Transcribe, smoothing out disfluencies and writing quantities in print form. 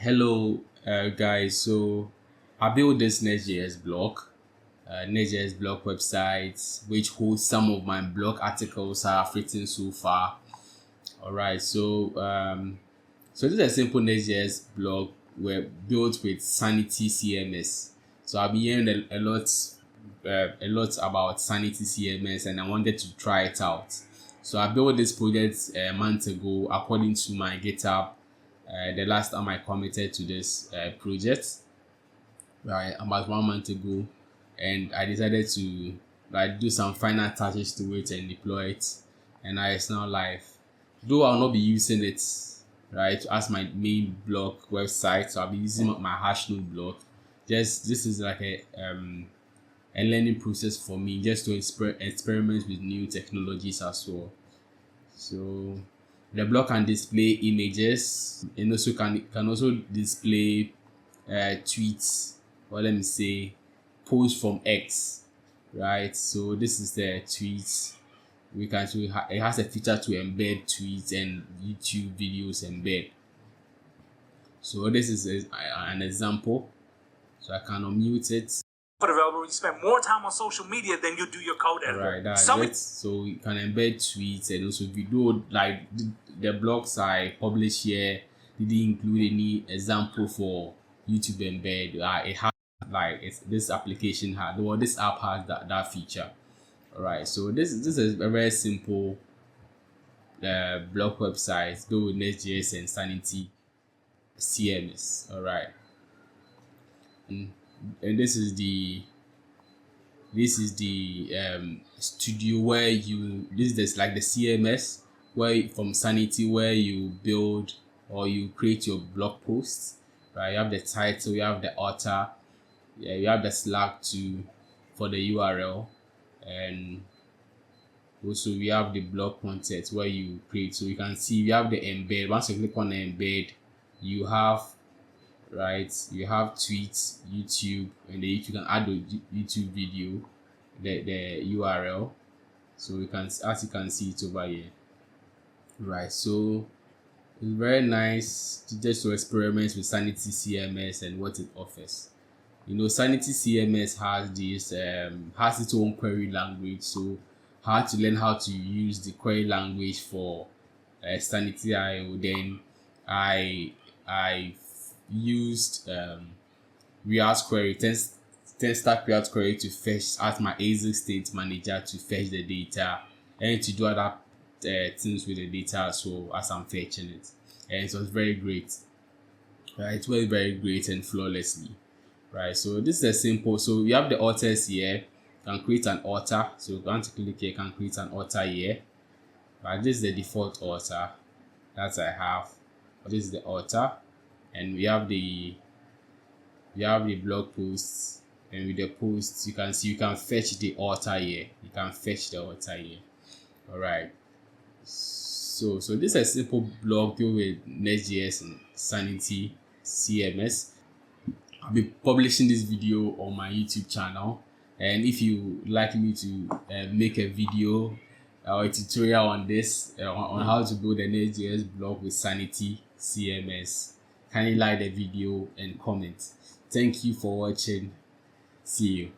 Hello, guys. So I built this Nextjs blog, Nextjs blog website, which holds some of my blog articles I've written so far. All right. So this is a simple Nextjs blog. We're built with Sanity CMS. So I've been hearing a lot about Sanity CMS, and I wanted to try it out. So I built this project a month ago, according to my GitHub. The last time I committed to this project, right, about 1 month ago, and I decided to do some final touches to it and deploy it, and it's now live. Though I'll not be using it right as my main blog website, so I'll be using my Hashnode blog. Just this is like a learning process for me, just to experiment with new technologies as well. So the blog can display images and also can also display tweets, or let me say posts from X, right? So this is the tweets. We can show it has a feature to embed tweets and YouTube videos embed. So this is an example. So I can unmute it. For developer, you spend more time on social media than you do your code editor. Right, that's it. So you can embed tweets and also video. Like the blogs I publish here didn't include any example for YouTube embed. It has this application had, or this app has that feature. All right, so this is a very simple blog website built with Nextjs and Sanity CMS. All right, and this is the studio where this is like the CMS where from Sanity, where you build or you create your blog posts, right? You have the title, you have the author, you have the Slack for the URL, and also we have the blog content where you create. So you can see we have the embed. Once you click on the embed, you have tweets, YouTube, and you can add the YouTube video, the URL. So you can, as you can see it over here, right? So it's very nice to experiment with Sanity CMS and what it offers. Sanity CMS has its own query language, so I had to learn how to use the query language for Sanity.io. Then I used React query, 10-stack React query to fetch out my ASIC state manager to fetch the data and to do other things with the data as well as I'm fetching it. And it was very great. Right, it was very great and flawlessly. Right, so this is a simple. So we have the authors here. You can create an author. So you want to click here, you can create an author here. Right, this is the default author that I have. This is the author, and we have the blog posts, and with the posts you can see you can fetch the author here. You can fetch the author here. All right. So this is a simple blog built with Nextjs and Sanity CMS. I'll be publishing this video on my YouTube channel, and if you like me to make a video or a tutorial on this on how to build a Nextjs blog with Sanity CMS, kindly like the video and comment. Thank you for watching. See you.